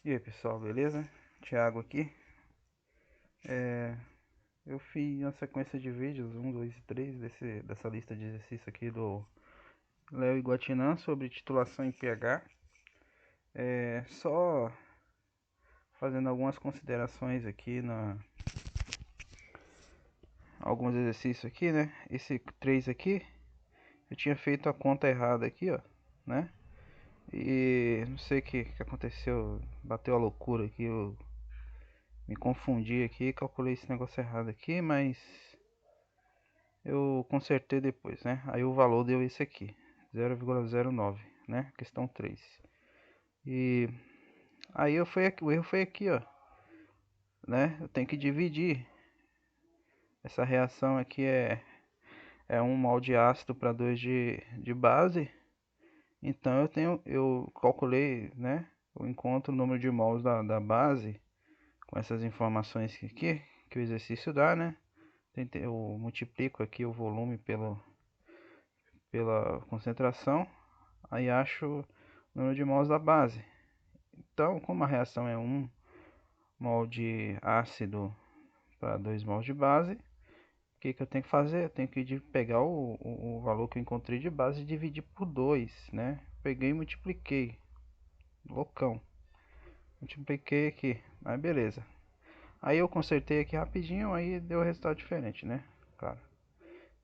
E aí pessoal, beleza? Thiago aqui. Eu fiz uma sequência de vídeos, 1, 2 e 3, dessa lista de exercícios aqui do Léo Iguatinã sobre titulação em pH. Só fazendo algumas considerações aqui alguns exercícios aqui, né? Esse 3 aqui, eu tinha feito a conta errada aqui, ó, né? E não sei o que aconteceu, bateu a loucura aqui, eu me confundi aqui, calculei esse negócio errado aqui, mas eu consertei depois, né? Aí o valor deu esse aqui, 0,09, né? Questão 3. E aí o erro foi aqui, ó, né? Eu tenho que dividir. Essa reação aqui é 1 mol de ácido para 2 de base. Então eu calculei, né? Eu encontro o número de mols da base com essas informações aqui que o exercício dá, né? Eu multiplico aqui o volume pela concentração, aí acho o número de mols da base. Então, como a reação é 1 mol de ácido para 2 mols de base, o que eu tenho que fazer? Eu tenho que pegar o valor que eu encontrei de base e dividir por 2, né? Peguei e multipliquei, loucão. Multipliquei aqui, aí beleza. Aí eu consertei aqui rapidinho, aí deu resultado diferente, né? Claro.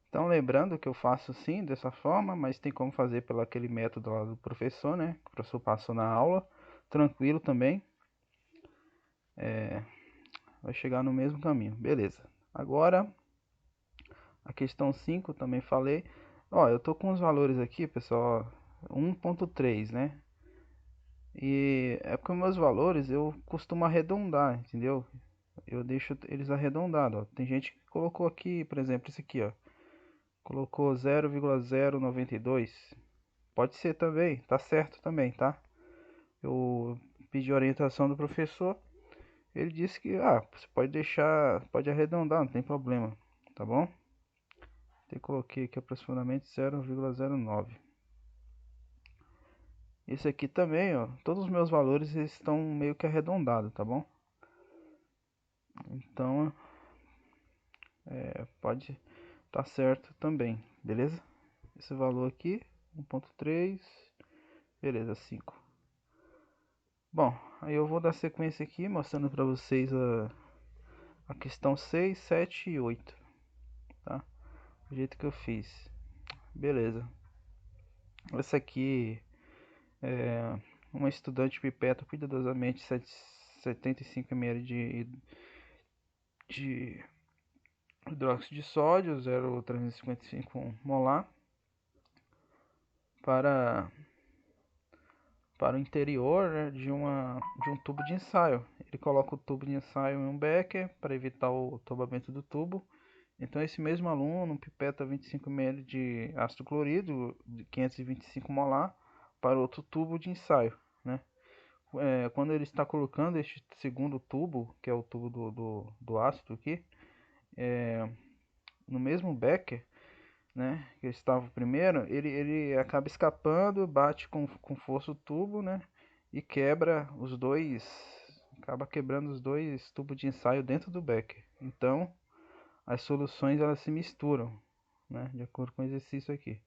Então lembrando que eu faço sim dessa forma, mas tem como fazer pelo aquele método lá do professor, né? Que o professor passou na aula, tranquilo também. Vai chegar no mesmo caminho, beleza. Agora a questão 5 também falei. Ó, eu tô com os valores aqui, pessoal, 1,3, né? E é porque meus valores eu costumo arredondar, entendeu? Eu deixo eles arredondados, ó. Tem gente que colocou aqui, por exemplo, esse aqui, ó. Colocou 0,092. Pode ser também, tá certo também, tá? Eu pedi orientação do professor. Ele disse que, você pode deixar, pode arredondar, não tem problema, tá bom? Eu coloquei aqui aproximadamente 0,09. Esse aqui também, ó, todos os meus valores estão meio que arredondados, tá bom? Então, pode estar certo também, beleza? Esse valor aqui, 1,3, beleza, 5. Bom, aí eu vou dar sequência aqui, mostrando para vocês a questão 6, 7 e 8, tá? Do jeito que eu fiz. Beleza. Essa aqui é uma estudante pipeta cuidadosamente 75 ml de hidróxido de sódio 0,355 molar para o interior, né, de um tubo de ensaio. Ele coloca o tubo de ensaio em um becker para evitar o tombamento do tubo. Então esse mesmo aluno pipeta 25 ml de ácido clorídrico de 525 molar para outro tubo de ensaio, né? Quando ele está colocando este segundo tubo, que é o tubo do ácido aqui, no mesmo becker, né, que estava o primeiro, ele acaba escapando, bate com força o tubo, né, e quebra os dois, acaba quebrando os dois tubos de ensaio dentro do becker. Então, as soluções elas se misturam, né, de acordo com o exercício aqui.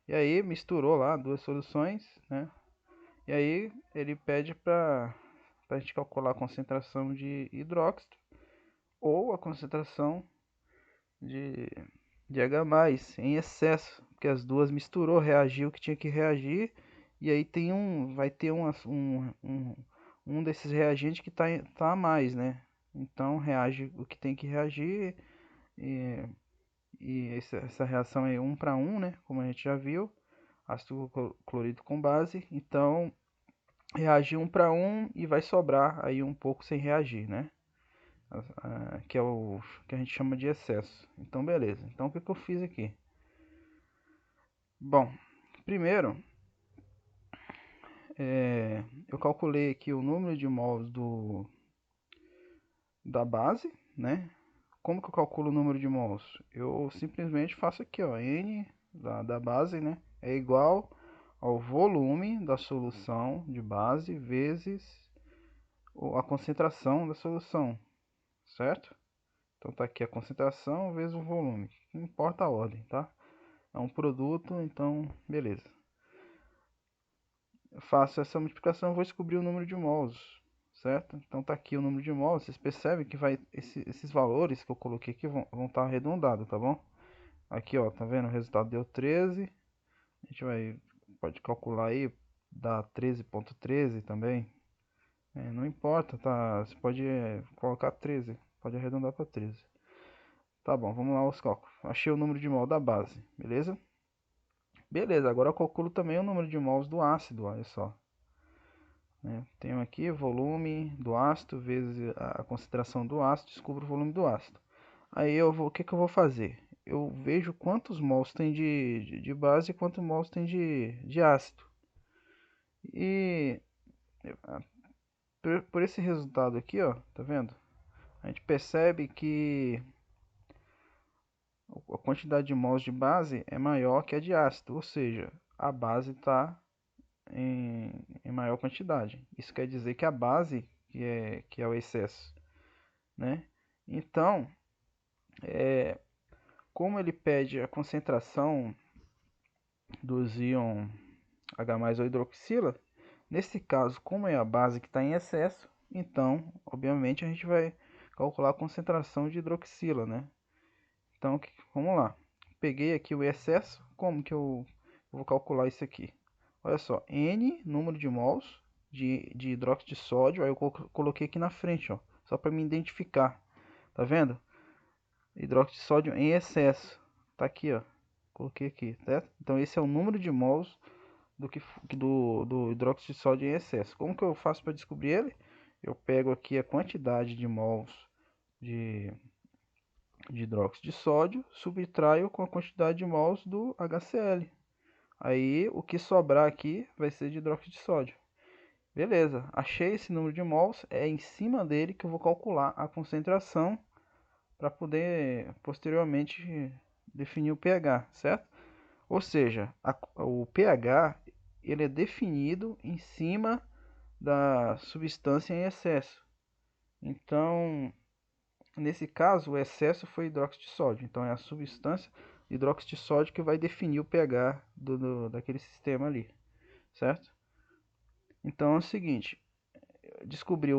E aí misturou lá duas soluções, né? E aí ele pede para a gente calcular a concentração de hidróxido ou a concentração de, de H+, em excesso, porque as duas misturou, reagiu o que tinha que reagir, e aí vai ter um desses reagentes que tá a mais, né? Então reage o que tem que reagir, e, essa reação é 1 para 1, né? Como a gente já viu, ácido clorídrico com base, então reage 1 para 1 e vai sobrar aí um pouco sem reagir, né? Que é o que a gente chama de excesso. Então, beleza. Então, o que eu fiz aqui? Bom, primeiro, eu calculei aqui o número de mols da base, né? Como que eu calculo o número de mols? Eu simplesmente faço aqui, ó, N da base, né? É igual ao volume da solução de base vezes a concentração da solução, certo? Então tá aqui a concentração vezes o volume, não importa a ordem, tá? É um produto, então beleza. Eu faço essa multiplicação, eu vou descobrir o número de mols, certo? Então tá aqui o número de mols, vocês percebem que esses valores que eu coloquei aqui vão estar arredondados, tá bom? Aqui ó, tá vendo? O resultado deu 13, a gente pode calcular aí, dá 13,13 também. Não importa, tá? Você pode colocar 13, pode arredondar para 13. Tá bom, vamos lá os cálculos. Achei o número de mol da base, beleza? Beleza, agora eu calculo também o número de mols do ácido, olha só. Tenho aqui volume do ácido vezes a concentração do ácido, descubro o volume do ácido. Aí o que eu vou fazer? Eu vejo quantos mols tem de base e quantos mols tem de ácido. E por esse resultado aqui, ó, tá vendo? A gente percebe que a quantidade de mols de base é maior que a de ácido, ou seja, a base está em maior quantidade. Isso quer dizer que a base que é o excesso, né? Então, como ele pede a concentração dos íons H+ ou hidroxila, nesse caso, como é a base que está em excesso, então, obviamente, a gente vai calcular a concentração de hidroxila, né? Então, vamos lá. Peguei aqui o excesso, como que eu vou calcular isso aqui? Olha só, N número de mols de hidróxido de sódio, aí eu coloquei aqui na frente, ó, só para me identificar. Tá vendo? Hidróxido de sódio em excesso. Tá aqui, ó. Coloquei aqui, certo? Então esse é o número de mols do hidróxido de sódio em excesso. Como que eu faço para descobrir ele? Eu pego aqui a quantidade de mols de hidróxido de sódio, subtraio com a quantidade de mols do HCl. Aí o que sobrar aqui vai ser de hidróxido de sódio. Beleza, achei esse número de mols, é em cima dele que eu vou calcular a concentração para poder posteriormente definir o pH, certo? Ou seja, o pH ele é definido em cima da substância em excesso. Então, nesse caso, o excesso foi hidróxido de sódio. Então, é a substância hidróxido de sódio que vai definir o pH daquele sistema ali, certo? Então, é o seguinte, descobri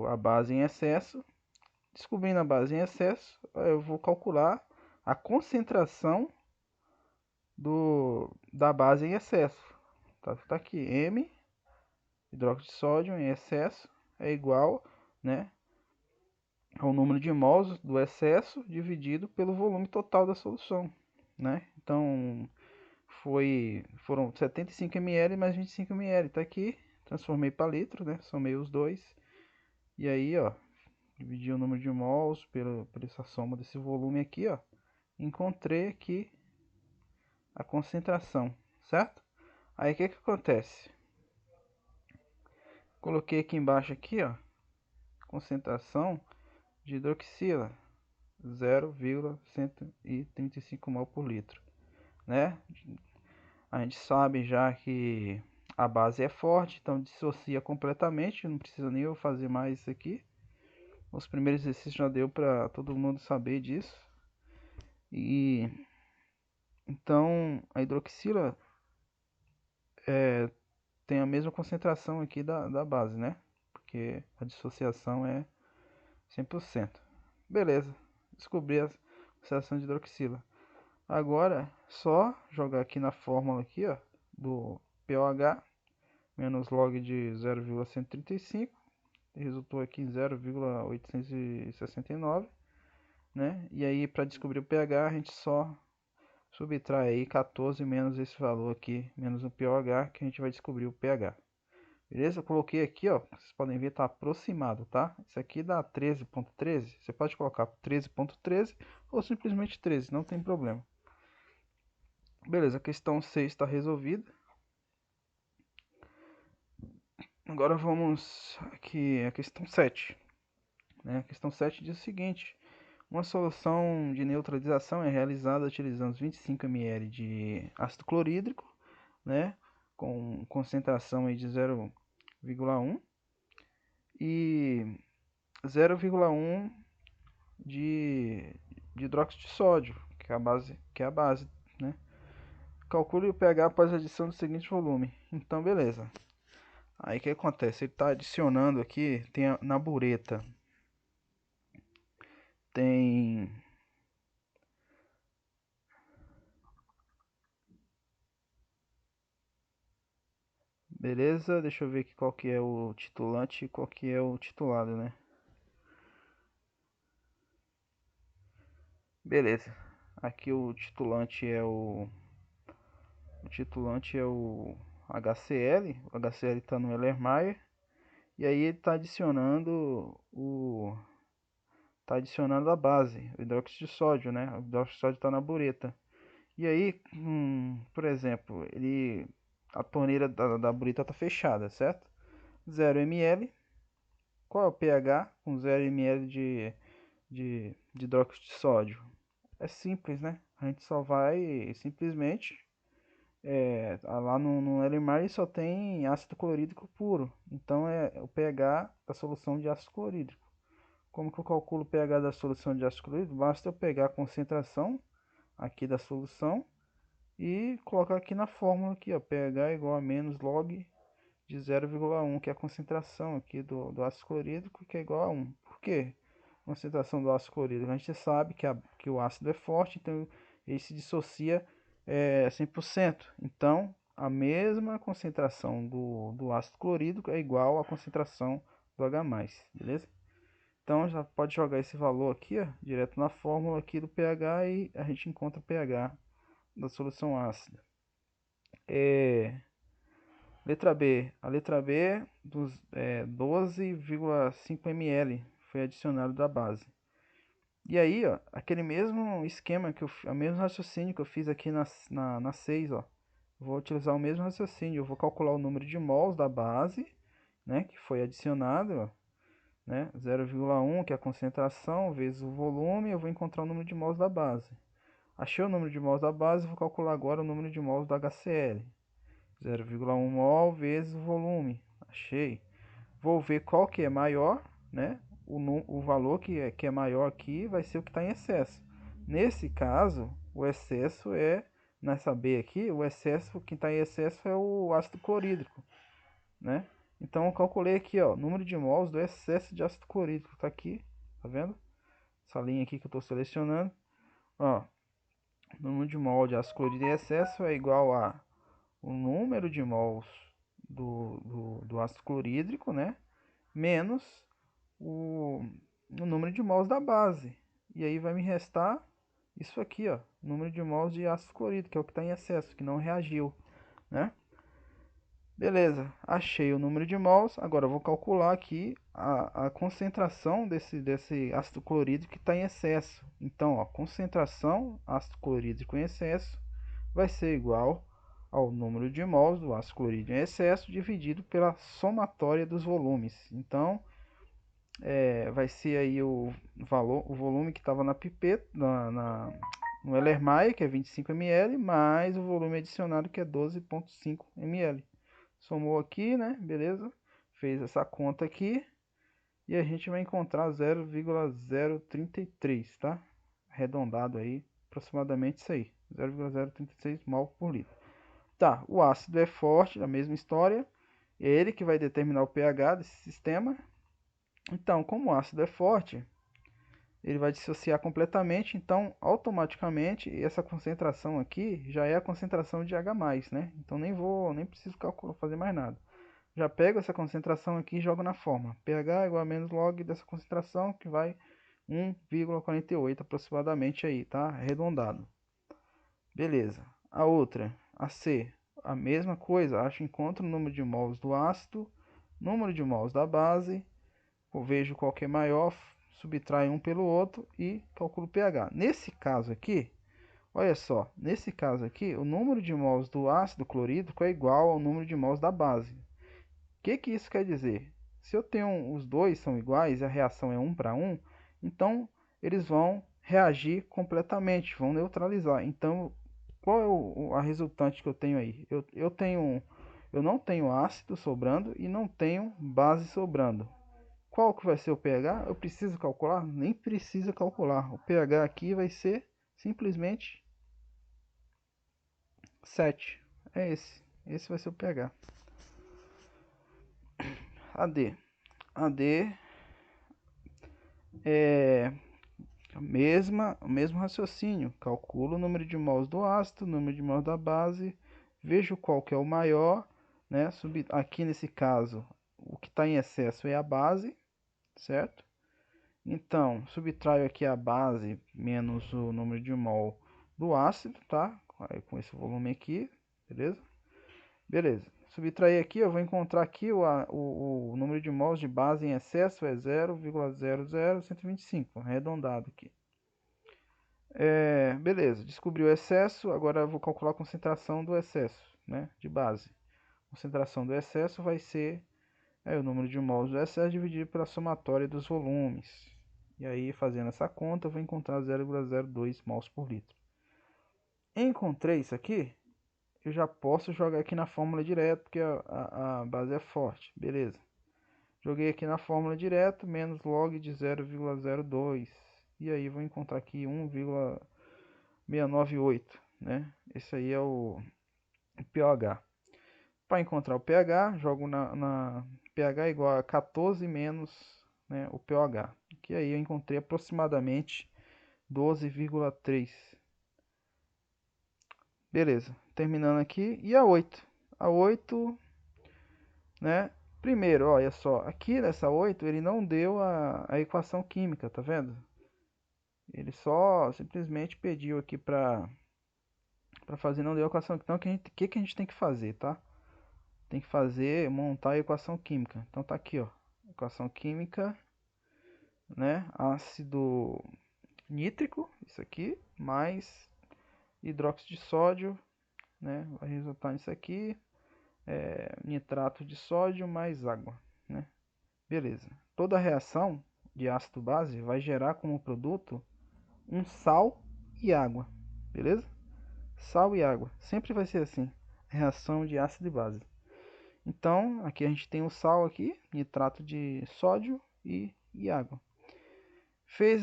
a base em excesso. Descobrindo a base em excesso, eu vou calcular a concentração da base em excesso. Tá aqui, M, hidróxido de sódio em excesso, é igual, né, ao número de mols do excesso dividido pelo volume total da solução, né? Então, foram 75 ml mais 25 ml, tá aqui, transformei para litro, né? Somei os dois. E aí, ó, dividi o número de mols por essa soma desse volume aqui, ó. Encontrei aqui a concentração, certo? Aí o que acontece? Coloquei aqui embaixo aqui, ó, concentração de hidroxila 0,135 mol por litro, né? A gente sabe já que a base é forte, então dissocia completamente, não precisa nem eu fazer mais isso aqui. Os primeiros exercícios já deu para todo mundo saber disso. E então a hidroxila tem a mesma concentração aqui da base, né? Porque a dissociação é 100%. Beleza, descobri a concentração de hidroxila. Agora, só jogar aqui na fórmula aqui, ó, do pOH, menos log de 0,135, resultou aqui em 0,869, né? E aí, para descobrir o pH, a gente só subtrai aí 14 menos esse valor aqui, menos o pOH, que a gente vai descobrir o pH. Beleza? Eu coloquei aqui, ó, vocês podem ver, tá aproximado, tá? Isso aqui dá 13,13. Você pode colocar 13,13 ou simplesmente 13, não tem problema. Beleza, a questão 6 está resolvida. Agora vamos aqui a questão 7. Né? A questão 7 diz o seguinte: uma solução de neutralização é realizada utilizando 25 ml de ácido clorídrico, né? Com concentração aí de 0,1, e 0,1 de hidróxido de sódio, que é a base, né? Calcule o pH após a adição do seguinte volume. Então, beleza. Aí o que acontece? Ele está adicionando aqui, na bureta tem beleza, deixa eu ver aqui qual que é o titulante e qual que é o titulado, né? Beleza. Aqui o titulante é o HCl. O HCl está no Erlenmeyer. E aí ele está adicionando a base, o hidróxido de sódio, né? O hidróxido de sódio está na bureta. E aí, por exemplo, a torneira da bureta está fechada, certo? 0 ml. Qual é o pH com 0 ml de hidróxido de sódio? É simples, né? A gente só vai simplesmente lá no Elimar só tem ácido clorídrico puro. Então é o pH da solução de ácido clorídrico. Como que eu calculo o pH da solução de ácido clorídrico? Basta eu pegar a concentração aqui da solução e colocar aqui na fórmula aqui, ó, pH igual a menos log de 0,1, que é a concentração aqui do ácido clorídrico, que é igual a 1. Por quê? Concentração do ácido clorídrico. A gente sabe que o ácido é forte, então ele se dissocia 100%. Então, a mesma concentração do ácido clorídrico é igual à concentração do H+, beleza? Então, já pode jogar esse valor aqui, ó, direto na fórmula aqui do pH e a gente encontra o pH da solução ácida. Letra B. A letra B dos 12,5 ml foi adicionado da base. E aí, ó, aquele mesmo esquema o mesmo raciocínio que eu fiz aqui na 6, ó. Vou utilizar o mesmo raciocínio, eu vou calcular o número de mols da base, né, que foi adicionado, ó, né, 0,1, que é a concentração, vezes o volume, eu vou encontrar o número de mols da base. Achei o número de mols da base, vou calcular agora o número de mols da HCl. 0,1 mol vezes o volume. Achei. Vou ver qual que é maior, né? O valor que é maior aqui vai ser o que está em excesso. Nesse caso, o excesso nessa B aqui, o excesso, que está em excesso é o ácido clorídrico, né? Então eu calculei aqui, ó, número de mols do excesso de ácido clorídrico, tá aqui, tá vendo? Essa linha aqui que eu estou selecionando, ó, número de mol de ácido clorídrico em excesso é igual a o número de mols do ácido clorídrico, né? Menos o número de mols da base. E aí vai me restar isso aqui, ó, número de mols de ácido clorídrico, que é o que está em excesso, que não reagiu, né? Beleza, achei o número de mols. Agora eu vou calcular aqui a concentração desse ácido clorídrico que está em excesso. Então, ó, concentração ácido clorídrico em excesso vai ser igual ao número de mols do ácido clorídrico em excesso dividido pela somatória dos volumes. Então, vai ser aí o volume que estava na pipeta, no Erlenmeyer, que é 25 ml, mais o volume adicionado, que é 12,5 ml. Somou aqui, né? Beleza? Fez essa conta aqui. E a gente vai encontrar 0,033, tá? Arredondado aí, aproximadamente isso aí. 0,033 mol por litro. Tá, o ácido é forte, a mesma história. É ele que vai determinar o pH desse sistema. Então, como o ácido é forte, ele vai dissociar completamente. Então, automaticamente, essa concentração aqui já é a concentração de H+, né? Então, nem preciso calcular, fazer mais nada. Já pego essa concentração aqui e jogo na forma. pH igual a menos log dessa concentração, que vai 1,48 aproximadamente aí, tá? Arredondado. Beleza. A outra, a C, a mesma coisa. Encontro o número de mols do ácido, número de mols da base, eu vejo qual que é maior, subtrai um pelo outro e calculo o pH. Nesse caso aqui, olha só, nesse caso aqui, o número de mols do ácido clorídrico é igual ao número de mols da base. O que isso quer dizer? Se eu tenho os dois são iguais e a reação é 1 para 1, então eles vão reagir completamente, vão neutralizar. Então, qual é a resultante que eu tenho aí? Eu não tenho ácido sobrando e não tenho base sobrando. Qual que vai ser o pH? Eu preciso calcular? Nem precisa calcular. O pH aqui vai ser simplesmente 7. É esse. Esse vai ser o pH. AD. AD é o mesmo raciocínio. Calculo o número de mols do ácido, o número de mols da base, vejo qual que é o maior, né? Aqui nesse caso, o que está em excesso é a base, certo? Então, subtraio aqui a base menos o número de mol do ácido, tá? Com esse volume aqui, beleza? Beleza. Subtrair aqui, eu vou encontrar aqui o número de mols de base em excesso é 0,00125, arredondado aqui. Beleza, descobri o excesso, agora eu vou calcular a concentração do excesso, né, de base. A concentração do excesso vai ser o número de mols do excesso dividido pela somatória dos volumes. E aí, fazendo essa conta, eu vou encontrar 0,02 mols por litro. Encontrei isso aqui, eu já posso jogar aqui na fórmula direto, porque a base é forte. Beleza. Joguei aqui na fórmula direto, menos log de 0,02. E aí vou encontrar aqui 1,698, né? Esse aí é o pH. Para encontrar o pH, jogo na pH igual a 14 menos, né, o pH. Que aí eu encontrei aproximadamente 12,3. Beleza, terminando aqui. E a 8? A 8, né? Primeiro, olha só, aqui nessa 8 ele não deu a equação química, tá vendo? Ele só simplesmente pediu aqui para fazer, não deu a equação. Então, o que a gente tem que fazer, tá? Tem que fazer, montar a equação química. Então tá aqui, ó, equação química, né? Ácido nítrico, isso aqui, mais hidróxido de sódio, né? Vai resultar nisso aqui, nitrato de sódio mais água, né? Beleza. Toda reação de ácido-base vai gerar como produto um sal e água, beleza? Sal e água, sempre vai ser assim, reação de ácido e base. Então, aqui a gente tem o sal aqui, nitrato de sódio e água. Fez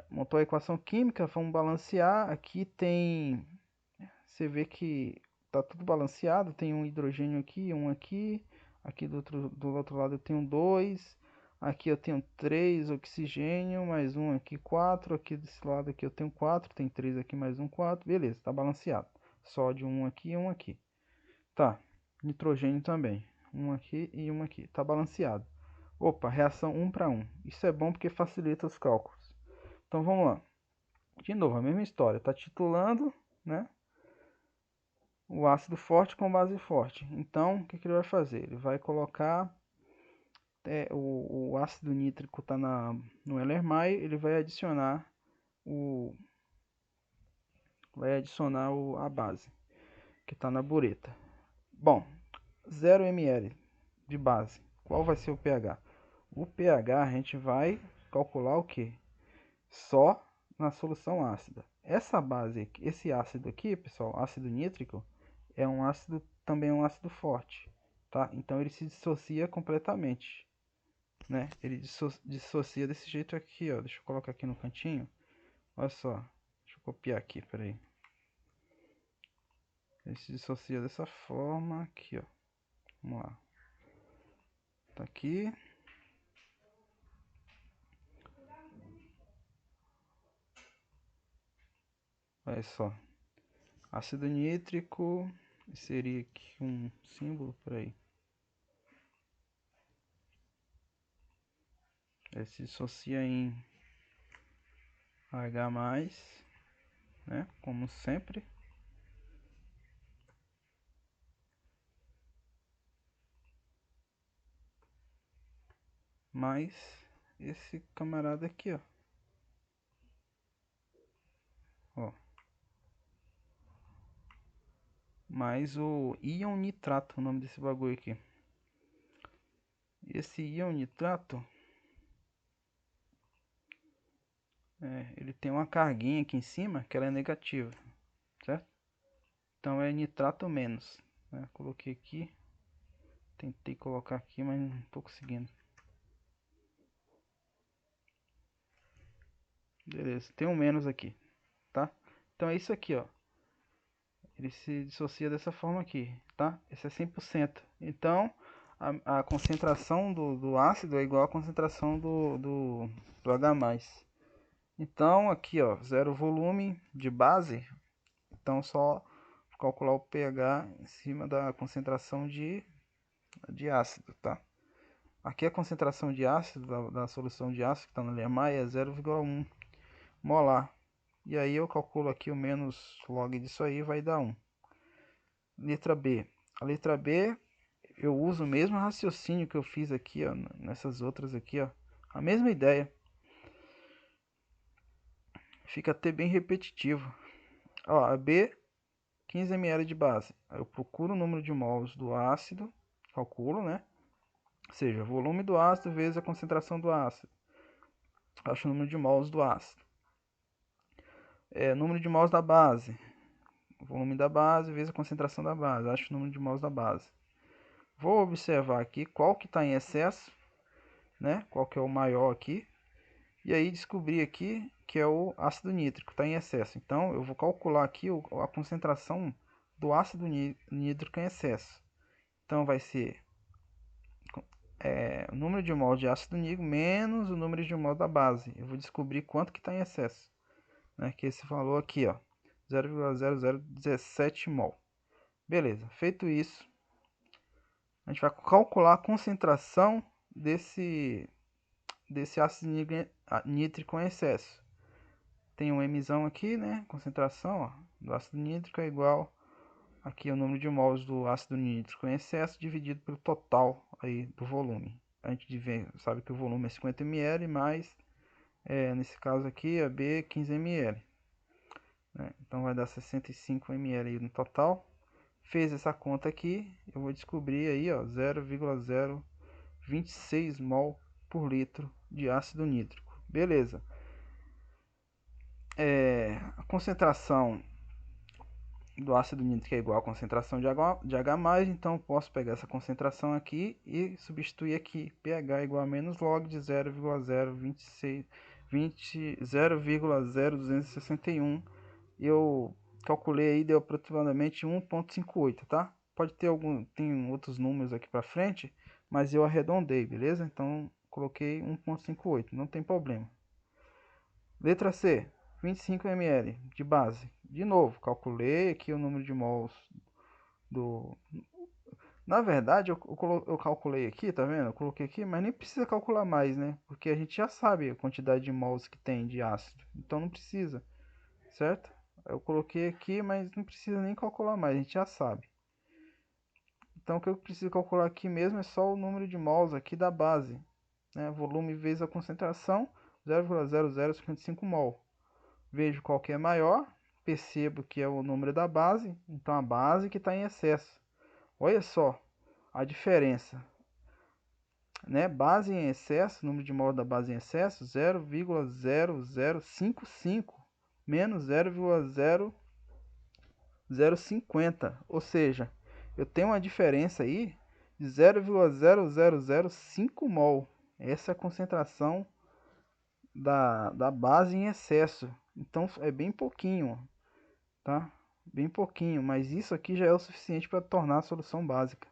montou a equação química, vamos balancear. Aqui tem, você vê que tá tudo balanceado, tem um hidrogênio aqui, um aqui. Aqui do outro lado eu tenho dois. Aqui eu tenho 3 oxigênio, mais um aqui 4. Aqui desse lado aqui eu tenho 4, tem 3 aqui, mais um 4. Beleza, tá balanceado. Sódio um aqui e um aqui. Tá, nitrogênio também. Um aqui e um aqui. Tá balanceado. Opa, reação 1 para 1. Isso é bom porque facilita os cálculos. Então vamos lá. De novo, a mesma história. Tá titulando, né? O ácido forte com base forte. Então, o que ele vai fazer? Ele vai colocar o ácido nítrico está no Erlenmeyer, ele vai adicionar a base que está na bureta. Bom, 0 ml de base. Qual vai ser o pH? O pH a gente vai calcular o que? Só na solução ácida. Essa base, esse ácido aqui, pessoal, ácido nítrico, é um ácido, também um ácido forte, tá? Então ele se dissocia completamente, né? Ele dissocia desse jeito aqui, ó. Deixa eu colocar aqui no cantinho. Olha só. Deixa eu copiar aqui, peraí. Ele se dissocia dessa forma aqui, ó. Vamos lá. Tá aqui. Olha só. Ácido nítrico. Seria aqui um símbolo, peraí. Ele se dissocia em H+, né? Como sempre. Mais esse camarada aqui, ó. Ó. Mais o íon nitrato, o nome desse bagulho aqui. Esse íon nitrato, ele tem uma carguinha aqui em cima que ela é negativa, certo? Então é nitrato menos, né? Coloquei aqui, tentei colocar aqui, mas não estou conseguindo. Beleza, tem um menos aqui, tá? Então é isso aqui, ó. Ele se dissocia dessa forma aqui, tá? Esse é 100%. Então, a concentração do ácido é igual à concentração do H+. Então, aqui, ó, zero volume de base. Então, só calcular o pH em cima da concentração de ácido, tá? Aqui a concentração de ácido, da solução de ácido que está no Lermai é 0,1 molar. E aí eu calculo aqui o menos log disso aí, vai dar 1. Letra B. A letra B, eu uso o mesmo raciocínio que eu fiz aqui, ó, nessas outras aqui, ó. A mesma ideia. Fica até bem repetitivo. Ó, a B, 15 ml de base. Aí eu procuro o número de mols do ácido, calculo, né? Ou seja, volume do ácido vezes a concentração do ácido. Acho o número de mols do ácido. Número de mols da base. O volume da base vezes a concentração da base. Acho o número de mols da base. Vou observar aqui qual que está em excesso, né? Qual que é o maior aqui. E aí descobrir aqui que é o ácido nítrico, está em excesso. Então eu vou calcular aqui a concentração do ácido nítrico em excesso. Então vai ser o número de mol de ácido nítrico menos o número de mol da base. Eu vou descobrir quanto que está em excesso, né? Que esse valor aqui, ó, 0,0017 mol. Beleza, feito isso, a gente vai calcular a concentração desse ácido nítrico em excesso. Tem um Mzão aqui, né? Concentração, ó, do ácido nítrico é igual aqui o número de mols do ácido nítrico em excesso dividido pelo total aí do volume. A gente sabe que o volume é 50 ml, mais nesse caso aqui a B 15 ml. Né? Então vai dar 65 ml aí no total. Fez essa conta aqui, eu vou descobrir aí, ó, 0,026 mol por litro de ácido nítrico. Beleza. A concentração do ácido nítrico é igual à concentração de H+, então eu posso pegar essa concentração aqui e substituir aqui, pH é igual a menos log de 0,0261. Eu calculei aí, deu aproximadamente 1,58, tá? Pode ter tem outros números aqui para frente, mas eu arredondei, beleza? Então coloquei 1,58, não tem problema. Letra C, 25 ml de base. De novo, calculei aqui o número de mols do... Na verdade, eu calculei aqui, tá vendo? Eu coloquei aqui, mas nem precisa calcular mais, né? Porque a gente já sabe a quantidade de mols que tem de ácido. Então não precisa, certo? Eu coloquei aqui, mas não precisa nem calcular mais, a gente já sabe. Então o que eu preciso calcular aqui mesmo é só o número de mols aqui da base, né? Volume vezes a concentração, 0,0055 mol. Vejo qual que é maior, percebo que é o número da base, então a base que está em excesso. Olha só a diferença, né? Base em excesso, número de mols da base em excesso, 0,0055 menos 0,0050, ou seja, eu tenho uma diferença aí de 0,0005 mol. Essa é a concentração da base em excesso. Então é bem pouquinho, tá? Bem pouquinho, mas isso aqui já é o suficiente para tornar a solução básica.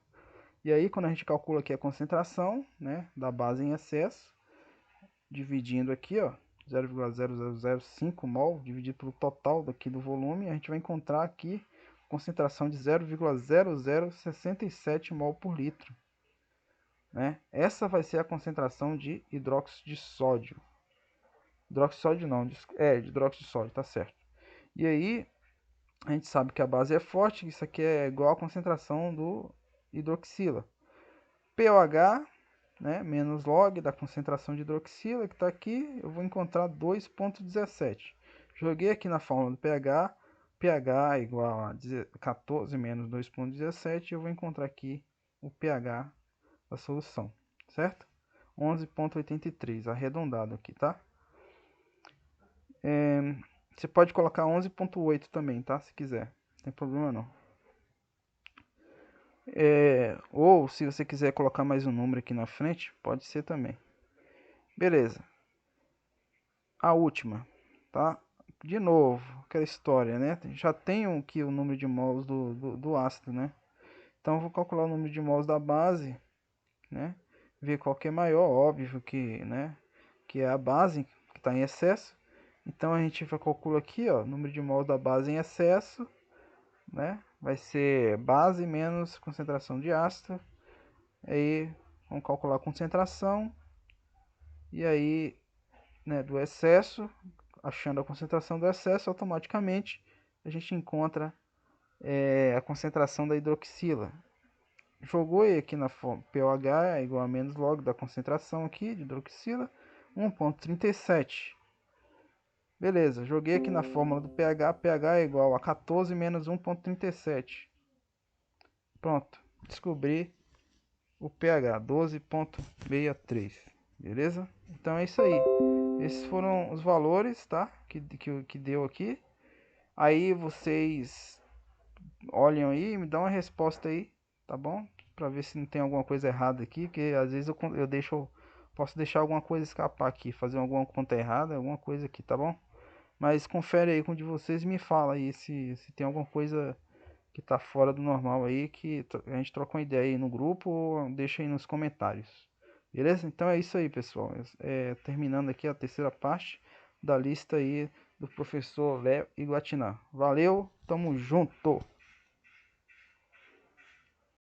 E aí quando a gente calcula aqui a concentração, né, da base em excesso, dividindo aqui, ó, 0,0005 mol dividido pelo total daqui do volume, a gente vai encontrar aqui concentração de 0,0067 mol por litro, né? Essa vai ser a concentração de hidróxido de sódio. Hidróxido de sódio não, de hidróxido de sódio, tá certo. E aí, a gente sabe que a base é forte, isso aqui é igual à concentração do hidroxila. pOH, né, menos log da concentração de hidroxila, que está aqui, eu vou encontrar 2,17. Joguei aqui na fórmula do pH, pH é igual a 14 menos 2,17, eu vou encontrar aqui o pH da solução, certo? 11,83, arredondado aqui, tá? Você pode colocar 11,8 também, tá? Se quiser, não tem problema não. Ou se você quiser colocar mais um número aqui na frente, pode ser também. Beleza. A última. tá? De novo, aquela história, né? Já tenho aqui o número de mols do ácido, né? Então eu vou calcular o número de mols da base, né? Ver qual que é maior, óbvio que, né? Que é a base que está em excesso. Então a gente vai calcular aqui, ó, número de mols da base em excesso, né? Vai ser base menos concentração de ácido. Aí vamos calcular a concentração e aí, né, do excesso, achando a concentração do excesso, automaticamente a gente encontra a concentração da hidroxila. Jogou aqui na forma pOH é igual a menos log da concentração aqui de hidroxila, 1,37. Beleza, joguei aqui na fórmula do pH, pH é igual a 14 menos 1,37. Pronto, descobri o pH, 12,63. Beleza? Então é isso aí. Esses foram os valores, tá? Que deu aqui. Aí vocês olham aí e me dão uma resposta aí, tá bom? Pra ver se não tem alguma coisa errada aqui, que às vezes eu deixo, posso deixar alguma coisa escapar aqui, fazer alguma conta errada, alguma coisa aqui, tá bom? Mas confere aí com o de vocês e me fala aí se tem alguma coisa que tá fora do normal aí, que a gente troca uma ideia aí no grupo ou deixa aí nos comentários. Beleza? Então é isso aí, pessoal. Terminando aqui a terceira parte da lista aí do professor Léo Iguatiná. Valeu, tamo junto!